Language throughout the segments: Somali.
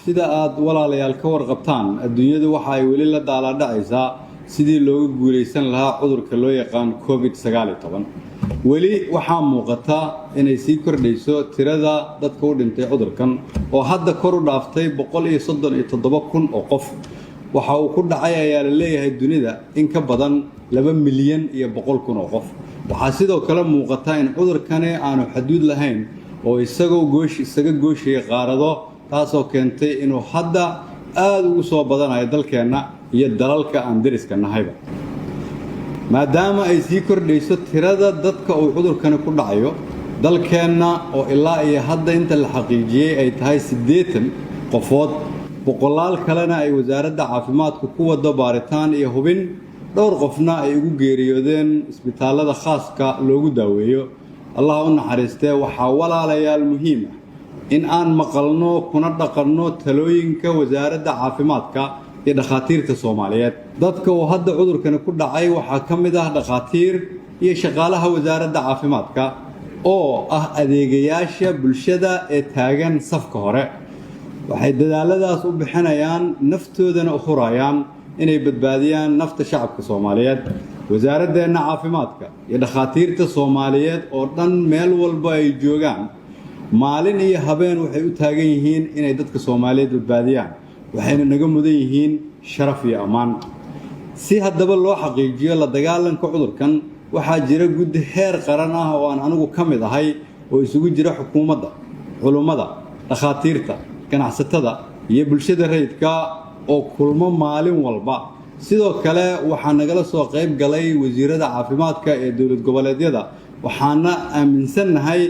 sida aad walaalayaal ka warqabtaan adduunyadu waxa ay weli la daaladhacaysaa sidii looga guulaysan lahaa cudurka loo yaqaan COVID-19 weli waxaa muuqata inay sii kordhayso tirada dadka u dhintay cudurkan oo hadda kor u dhaaftay 137,000 oo qof waxa uu ku dhacay ayaa la leeyahay dunida in ka badan 2,100,000 oo qof waxaa sidoo kale muuqata in cudurkani aanu xaduud lahayn oo isaga gooshaya qaarado taasoo keentay inuu hadda aad ugu soo badanayo dalkeenna iyo dalalka aan deriska nahayba maadaama ay sii kordhayso tirada dadka uu cudurkani ku dhacayo dalkeenna oo ilaa iyo hadda inta la xaqiijiyey ay tahay 80 qofood boqolaal kalena ay wasaaradda caafimaadku ku wado baaritaan iyo hubin dhowr qofna ay ugu geeriyoodeen isbitaalada khaaska loogu daaweeyo allah u naxariistee waxaa walaalayaal muhiim ah in aan maqalno kuna dhaqanno talooyinka wasaaradda caafimaadka iyo dhakhaatiirta Soomaaliyeed dadka oo hadda cudurkani ku dhacay waxaa ka mid ah dhakhaatiir iyo shaqaalaha wasaaradda caafimaadka oo ah adeegayaasha bulshada ee taagan safka hore waxay dadaaladaas u bixinayaan naftoodana u hurayaan inay badbaadiyaan nafta shacabka Soomaaliyeed wasaaraddeena caafimaadka iyo dhakhaatiirta Soomaaliyeed oo dhan meel walba ay joogaan maalin iyo habeen waxay u taagan yihiin inay dadka Soomaaliyeed badbaadiyaan waxayna naga mudan yihiin sharaf iyo ammaan si haddaba loo xaqiijiyo la dagaalanka cudurkan waxaa jira guddi heer qaran ah oo aan anigu ka mid ahay oo isugu jira xukuumadda culimada dhakhaatiirta ganacsatada iyo bulshada rayidka oo kulmo maalin walba sidoo kale waxaa nagala soo qayb galay wasiirada caafimaadka ee dowlad goboleedyada waxaana aaminsanahay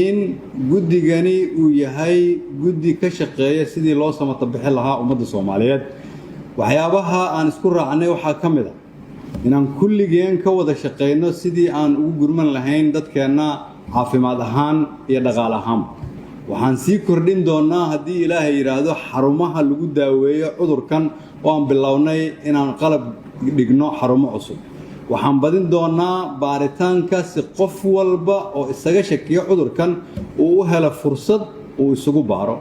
in guddigani uu yahay guddi ka shaqeeya sidii loo samata bixin lahaa ummadda Soomaaliyeed waxyaabaha aan isku raacnay waxaa ka mid ah inaan kulligeen ka wada shaqeyno sidii aan ugu gurman lahayn dadkeena caafimaad ahaan iyo dhaqaale ahaan waxaan sii kordhin doonaa haddii Ilaahay yiraahdo xarumaha lagu daaweeyo cudurkan oo aan bilownay inaan qalab dhigno xarumo cusub waxaan badin doonaa baaritaanka si qof walba oo isaga shakiyo cudurkan uu u helo fursad uu isugu baaro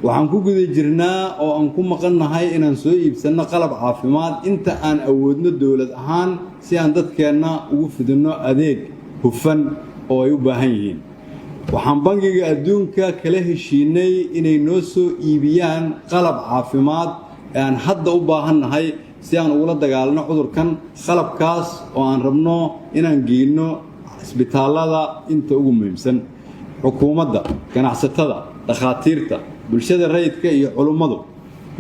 waxaan ku guda jirnaa oo aan ku maqannahay inaan soo iibsano qalab caafimaad inta aan awoodno dawlad ahaan si aan dadkeenna ugu fidino adeeg hufan oo ay u baahan yihiin waxaan bangiga adduunka kala heshiinay inay noo soo iibiyaan qalab caafimaad ee aan hadda u baahannahay si aan ula dagaalno cudurkan qalabkaas oo aan rabno inaan geeyno isbitaalada inta ugu muhiimsan xukuumadda ganacsatada dhakhaatiirta bulshada rayidka iyo culimadu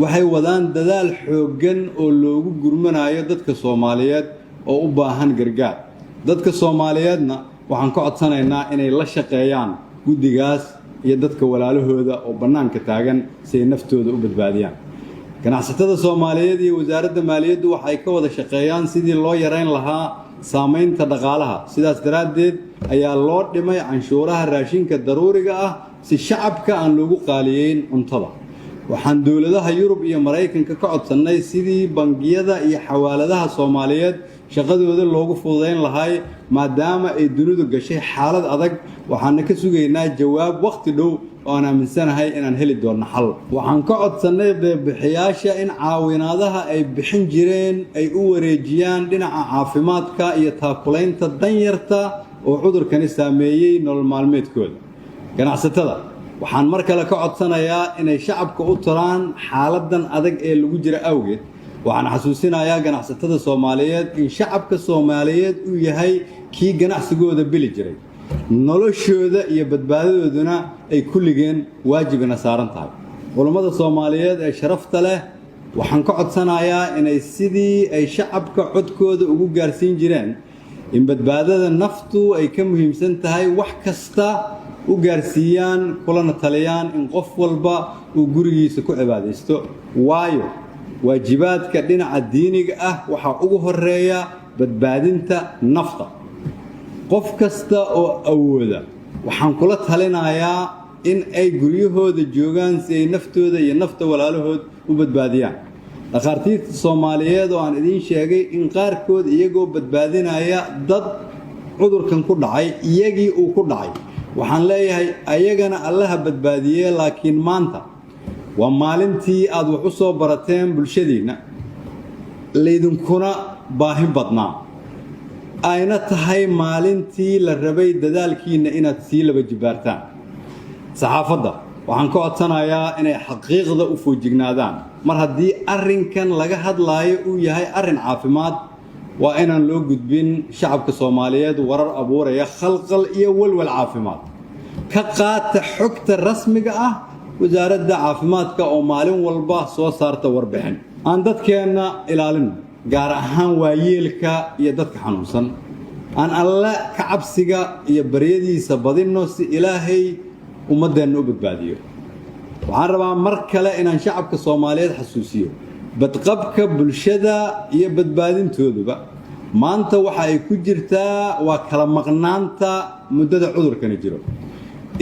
waxay wadaan dadaal xooggan oo loogu gurmanayo dadka Soomaaliyeed oo u baahan gargaar dadka Soomaaliyeedna waxaan ka codsanaynaa inay la shaqeeyaan guddigaas iyo dadka walaalahooda oo banaanka taagan si ay naftooda u badbaadiyaan ganacsatada Soomaaliyeed iyo wasaaradda maaliyaddu waxay ka wada shaqeeyaan sidii loo yareyn lahaa saameynta dhaqaalaha sidaas daraadeed ayaa loo dhimay canshuuraha raashinka daruuriga ah si shacabka aan loogu qaaliyeyn cuntada waxaan dawladaha Yurub iyo Mareykanka ka codsanay sidii bangiyada iyo xawaaladaha Soomaaliyeed shaqadooda loogu fududeyn lahaa maadaama ay dunidu gashay xaalad adag waxaan ka sugaynaa jawaab waqti dhow oo aan aaminsanahay inaan heli doono xal waxaan ka codsanay bixiyaasha in caawinaadaha ay bixin jireen ay u wareejiyaan dhinaca caafimaadka iyo taakulaynta danyarta oo cudurkani saameeyay nolol maalmeedkooda ganacsatada waxaan mar kale ka codsanayaa inay shacabka u taraan xaaladan adag ee lagu jira awgeed waxaan xasuusinayaa ganacsatada Soomaaliyeed in shacabka Soomaaliyeed uu yahay kii ganacsigooda bili jiray noloshooda iyo badbaadadooduna ay kulligeen waajibna saaran tahay culimada Soomaaliyeed ee sharafta leh waxaan ka codsanayaa inay sidii ay shacabka codkooda ugu gaarsiin jireen in badbaadada naftu ay ka muhiimsan tahay wax kasta u gaarsiiyaan kulana taliyaan in qof walba uu gurigiisa ku cibaadeysto waayo waajibaadka dhinaca diiniga ah waxa ugu horeeya badbaadinta nafta qof kasta oo awooda waxaan kula talinayaa in ay guryahooda joogaan si ay naftooda iyo nafta walaalahood u badbaadiyaan dhakhaatiirta Soomaaliyeed oo aan idin sheegay in qaarkood iyagoo badbaadinaya dad cudurkan ku dhacay iyagii uu ku dhacay waxaan leeyahay ayagana allaha badbaadiyay laakiin maanta waa maalintii aad wax u soo barateen bulshadiinna laydinkuna baahi badnaa ayna tahay maalintii la rabay dadaalkiinna inaad sii laba jibaartaan saxaafadda waxaan ka codsanayaa inay xaqiiqda u foojignaadaan mar haddii arrinkan laga hadlaayo uu yahay arrin caafimaad waa inaan loo gudbin shacabka Soomaaliyeed warar abuuraya khalqal iyo walwal caafimaad ka qaata xogta rasmiga ah wasaaradda caafimaadka oo maalin walba soo saarta warbixin aan dadkeena ilaalin gaar ahaan waayeelka iyo dadka xanuunsan aan alla ka cabsiga iyo baryadiisa badino si ilaahay ummadeenna u badbaadiyo waxaan rabaa mar kale inaan shacabka Soomaaliyeed xasuusiyo badqabka bulshada iyo badbaadintooduba maanta waxa ay ku jirtaa waa kala maqnaanta muddada cudurkani jiro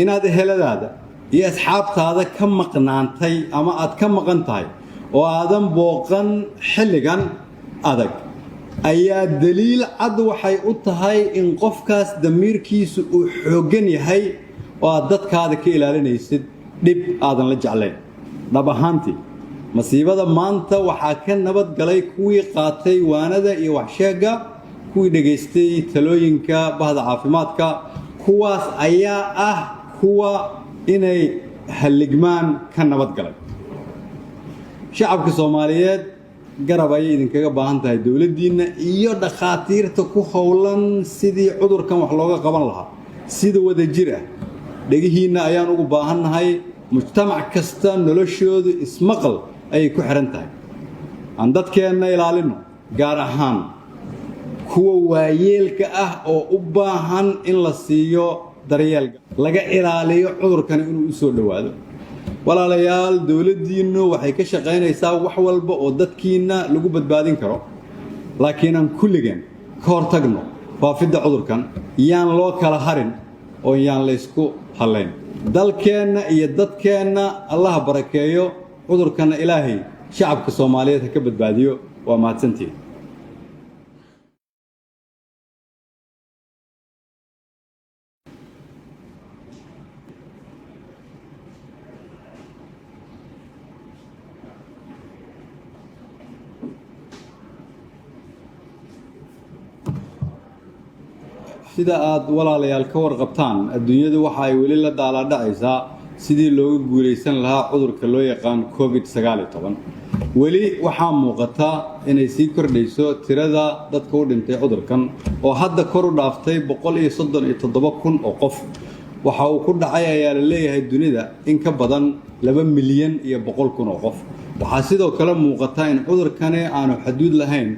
inaad heladaada iyo asxaabtaada ka maqnaantay ama aad ka maqan tahay oo aadan booqan xilligan adag ayaa daliil cad waxay u tahay in qofkaas damiirkiisu uu xooggan yahay oo aad dadkaada ka ilaalinaysid dhib aadan la jeclayn dhab ahaantii masiibada maanta waxaa ka nabad galay kuwii qaatay waanada iyo waxsheegga kuwii dhegaystay talooyinka bahda caafimaadka kuwaas ayaa ah kuwa inay halligmaan ka nabad galay shacabka Soomaaliyeed garab ayay idinkaga baahan tahay dawladdiinna iyo dhakhaatiirta ku howlan sidii cudurkan wax looga qaban lahaa sida wada jir ah dhagihiinna ayaan ugu baahannahay mujtamac kasta noloshoodu ismaqal ayay ku xiran tahay aan dadkeenna ilaalino gaar ahaan kuwa waayeelka ah oo u baahan in la siiyo daryeel laga ilaaliyo cudurkan inuu u soo dhawaado walaalayaal dawladdiinnu waxay ka shaqaynaysaa wax walba oo dadkiina lagu badbaadin karo laakiin aan kulligeen ka hortagno faafidda cudurkan yaan loo kala harin oo yaan la isku halayn dalkeenna iyo dadkeenna Allah barakeeyo cudurkan ilaahay shacabka Soomaaliyeed ka badbaadiyo waa mahadsantiin sida aad walaalayaal ka warqabtaan adduunyadu waxa ay weli la daaladhacaysaa sidii looga guuleysan lahaa cudurka loo yaqaan COVID-19 weli waxaa muuqata inay sii kordhayso tirada dadka u dhintay cudurkan oo hadda kor u dhaaftay 137,000 oo qof waxa uu ku dhacay ayaa la leeyahay dunida in ka badan 2,100,000 oo qof waxaa sidoo kale muuqata in cudurkani aanu xaduud lahayn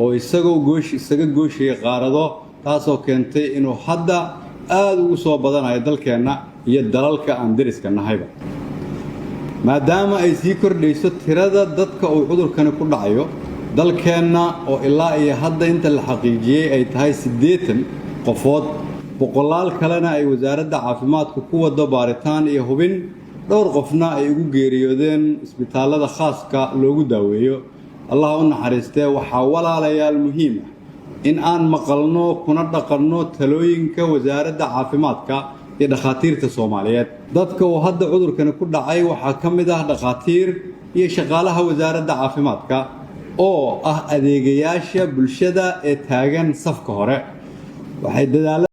oo isaga gooshaya qaarado taasoo keentay inuu hadda aad ugu soo badanayo dalkeenna iyo dalalka aan deriska nahayba maadaama ay sii kordhayso tirada dadka uu cudurkani ku dhacayo dalkeenna oo ilaa iyo hadda inta la xaqiijiyay ay tahay 80 qofood boqolaal kalena ay wasaaradda caafimaadku ku wado baaritaan iyo hubin dhowr qofna ay ugu geeriyoodeen isbitaalada khaaska loogu daaweeyo Allah u naxariistee waxaa walaalayaal muhiim ah in aan maqalno kuna dhaqanno talooyinka wasaaradda caafimaadka iyo dhakhaatiirta Soomaaliyeed dadka oo hadda cudurkani ku dhacay waxaa ka mid ah dhakhaatiir iyo shaqaalaha wasaaradda caafimaadka oo ah adeegayaasha bulshada ee taagan safka hore waxay dadaal